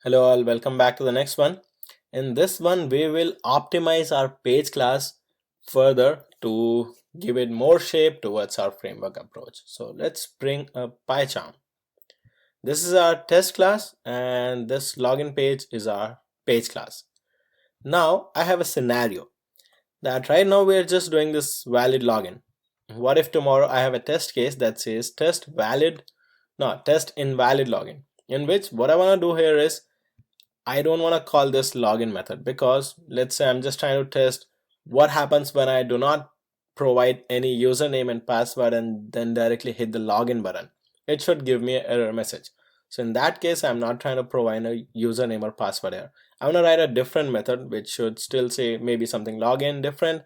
Hello all, welcome back to the next one. In this one, we will optimize our page class further to give it more shape towards our framework approach. So let's bring a PyCharm. This is our test class and this login page is our page class. Now I have a scenario that right now we're just doing this valid login. What if tomorrow I have a test case that says test invalid login, in which what I want to do here is I don't want to call this login method because let's say I'm just trying to test what happens when I do not provide any username and password and then directly hit the login button. It should give me an error message. So in that case, I'm not trying to provide a username or password here. I want to write a different method which should still say maybe something login different,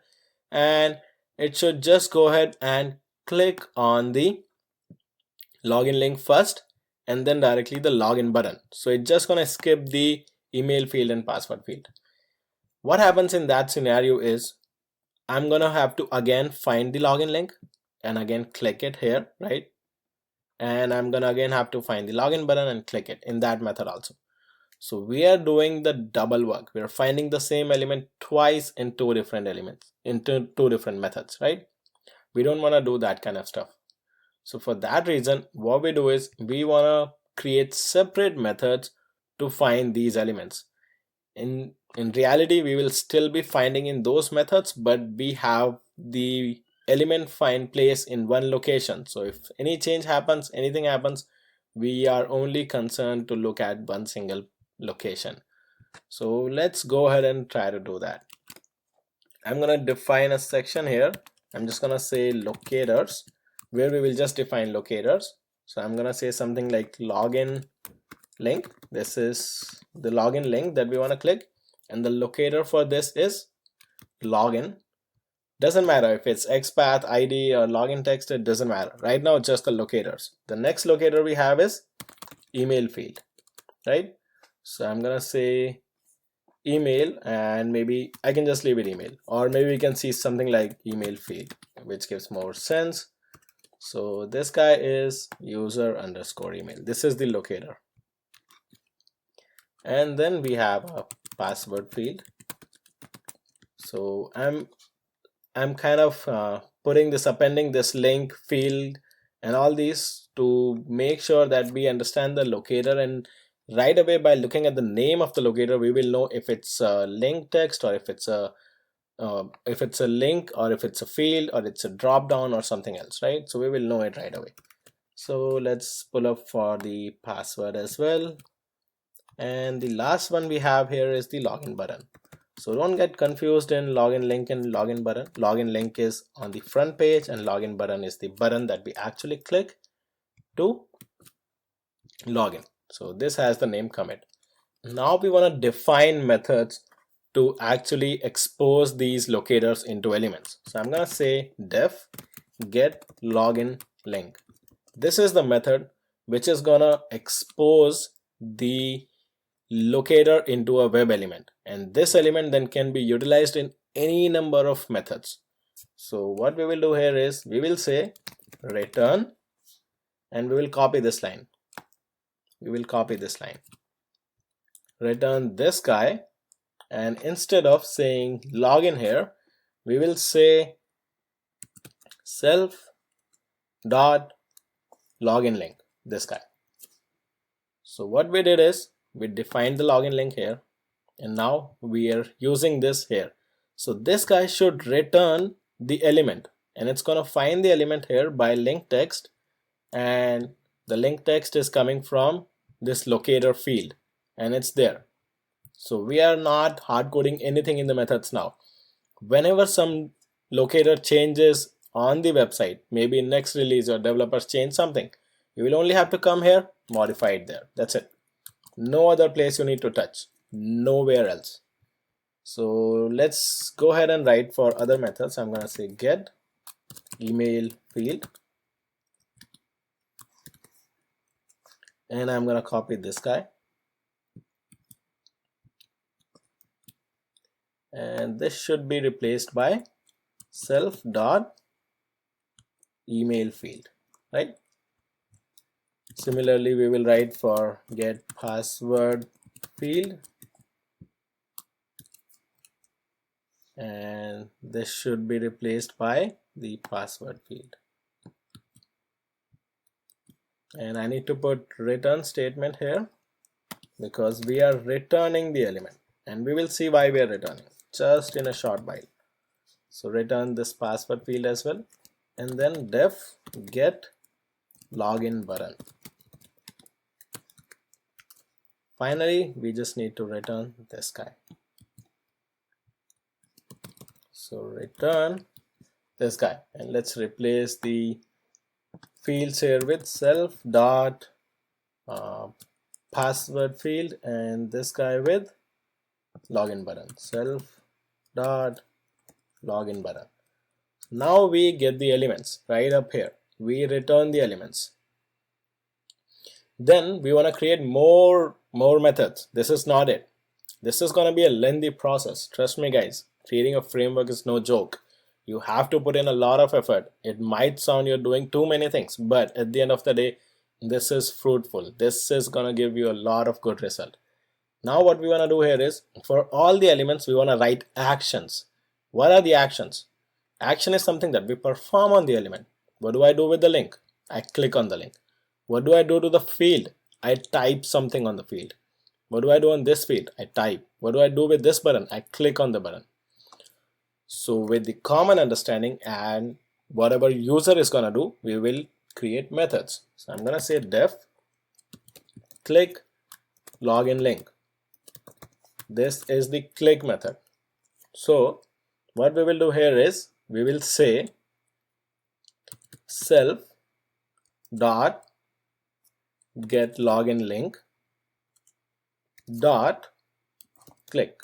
and it should just go ahead and click on the login link first and then directly the login button. So it's just gonna skip the email field and password field. What happens in that scenario is I'm gonna have to again find the login link and again click it here, right? And I'm gonna again have to find the login button and click it in that method also. So we are doing the double work. We're finding the same element twice in two different methods, right? We don't want to do that kind of stuff. So for that reason, what we do is we want to create separate methods to find these elements. In reality, we will still be finding in those methods, but we have the element find place in one location. So if any change happens, anything happens, we are only concerned to look at one single location. So let's go ahead and try to do that. I'm going to define a section here. I'm just going to say locators, where we will just define locators. So I'm going to say something like login link. This is the login link that we want to click, and the locator for this is login. Doesn't matter if it's XPath, ID, or login text, it doesn't matter. Right now, just the locators. The next locator we have is email field, right? So I'm going to say email, and maybe I can just leave it email, or maybe we can see something like email field, which gives more sense. So this guy is user underscore email. This is the locator. And then we have a password field. So I'm kind of appending this link field and all these to make sure that we understand the locator, and right away by looking at the name of the locator we will know if it's a link text or if it's a link, or if it's a field, or it's a drop down or something else, right? So we will know it right away. So let's pull up for the password as well. And the last one we have here is the login button. So don't get confused in login link and login button. Login link is on the front page and login button is the button that we actually click to login. So this has the name commit. Now we want to define methods to actually expose these locators into elements. So I'm going to say def get login link. This is the method which is going to expose the locator into a web element, and this element then can be utilized in any number of methods. So what we will do here is we will say return, and we will copy this line. Return this guy, and instead of saying login here, we will say self dot login link, this guy. So what we did is we defined the login link here, and now we are using this here. So this guy should return the element, and it's going to find the element here by link text, and the link text is coming from this locator field, and it's there. So we are not hard coding anything in the methods now. Whenever some locator changes on the website, maybe in next release or developers change something, you will only have to come here, modify it there. That's it. No other place you need to touch, nowhere else. So let's go ahead and write for other methods. I'm going to say get email field, and I'm going to copy this guy, and this should be replaced by self dot email field, right? Similarly, we will write for get password field, and this should be replaced by the password field. And I need to put return statement here because we are returning the element, and we will see why we are returning just in a short while. So return this password field as well, and then def get login button. Finally, we just need to return this guy. So return this guy, and let's replace the fields here with self dot password field, and this guy with login button, self dot login button. Now we get the elements right up here. We return the elements. Then we want to create more methods. This is not it. This is going to be a lengthy process. Trust me guys, creating a framework is no joke. You have to put in a lot of effort. It might sound you're doing too many things, but at the end of the day, this is fruitful. This is going to give you a lot of good result. Now what we want to do here is, for all the elements, we want to write actions. What are the actions? Action is something that we perform on the element. What do I do with the link? I click on the link. What do I do to the field? I type something on the field. What do I do on this field? I type. What do I do with this button? I click on the button. So with the common understanding and whatever user is going to do, we will create methods. So I'm going to say def click login link. This is the click method. So what we will do here is, we will say self dot get login link dot click,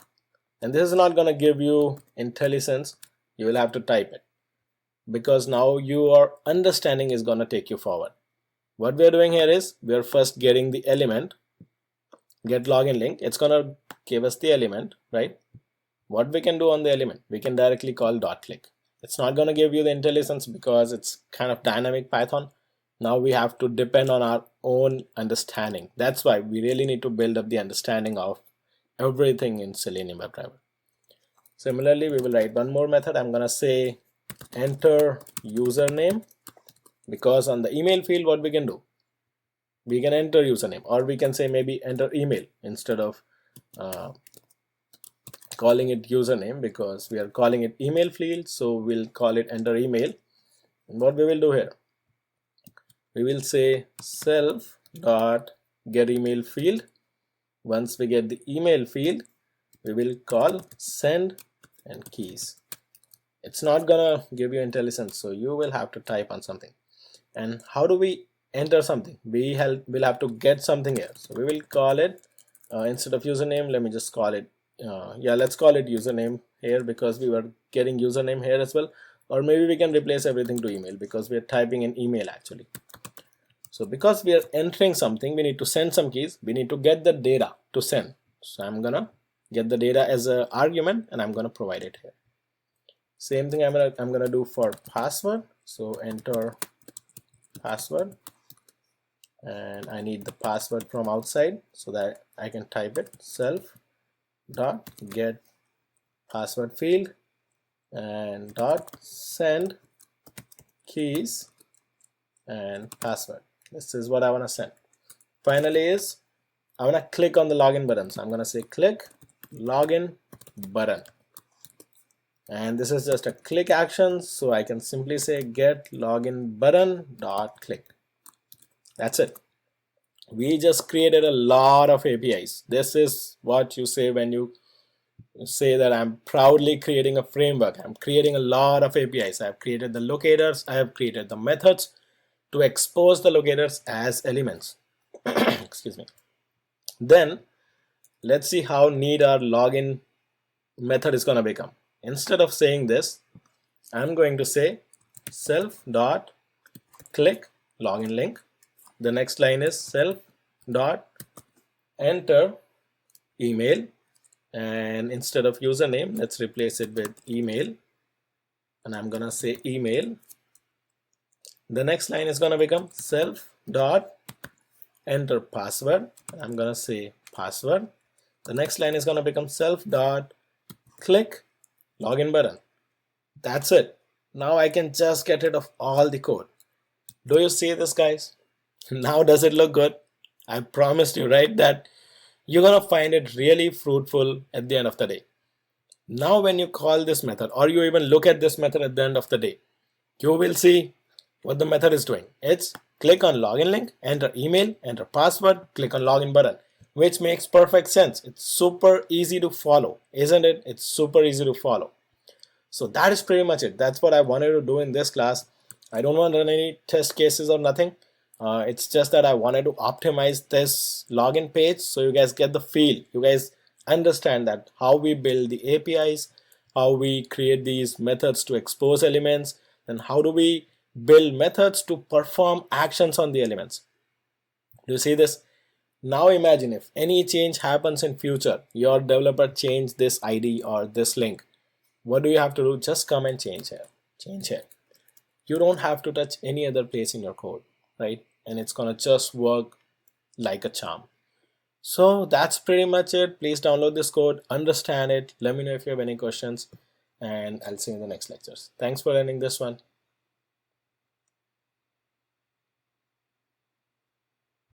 and this is not going to give you IntelliSense. You will have to type it, because now your understanding is going to take you forward. What we are doing here is, we are first getting the element get login link. It's going to give us the element, right? What we can do on the element, we can directly call dot click. It's not going to give you the IntelliSense because it's kind of dynamic Python. Now we have to depend on our own understanding. That's why we really need to build up the understanding of everything in Selenium WebDriver. Similarly, we will write one more method. I'm going to say enter username, because on the email field, what we can do, we can enter username, or we can say maybe enter email instead of calling it username, because we are calling it email field. So we'll call it enter email. And what we will do here, we will say self dot get email field. Once we get the email field, we will call send and keys. It's not gonna give you IntelliSense, so you will have to type on something. And how do we enter something? We'll have to get something here. So we will call it instead of username, let me just call it let's call it username here, because we were getting username here as well. Or maybe we can replace everything to email, because we are typing in email actually. So because we are entering something, we need to send some keys. We need to get the data to send. So I'm gonna get the data as an argument, and I'm gonna provide it here. Same thing I'm gonna do for password. So enter password, and I need the password from outside so that I can type it. Self dot get password field and dot send keys and password. This is what I want to send. Finally is, I want to click on the login button. So I'm going to say click login button, and this is just a click action. So I can simply say get login button dot click. That's it. We just created a lot of APIs. This is what you say when you say that I'm proudly creating a framework. I'm creating a lot of APIs. I have created the locators. I have created the methods to expose the locators as elements. Excuse me. Then let's see how neat our login method is going to become. Instead of saying this, I'm going to say self dot click login link. The next line is self dot enter email, and instead of username, let's replace it with email, and I'm gonna say email. The next line is gonna become self dot enter password. I'm gonna say password, The next line is going to become self dot click login button. That's it. Now I can just get rid of all the code. Do you see this, guys? Now does it look good? I promised you, right, that you're gonna find it really fruitful at the end of the day. Now when you call this method or you even look at this method at the end of the day, you will see what the method is doing. It's click on login link, enter email, enter password, click on login button, which makes perfect sense. It's super easy to follow, isn't it? It's super easy to follow. So that is pretty much it. That's what I wanted to do in this class. I don't want to run any test cases or nothing. It's just that I wanted to optimize this login page so you guys get the feel. You guys understand that how we build the APIs, how we create these methods to expose elements, and how do we build methods to perform actions on the elements. Do you see this? Now imagine if any change happens in future, your developer change this ID or this link. What do you have to do? Just come and change here. Change here. You don't have to touch any other place in your code, right? And it's gonna just work like a charm. So that's pretty much it. Please download this code, understand it. Let me know if you have any questions, and I'll see you in the next lectures. Thanks for learning this one.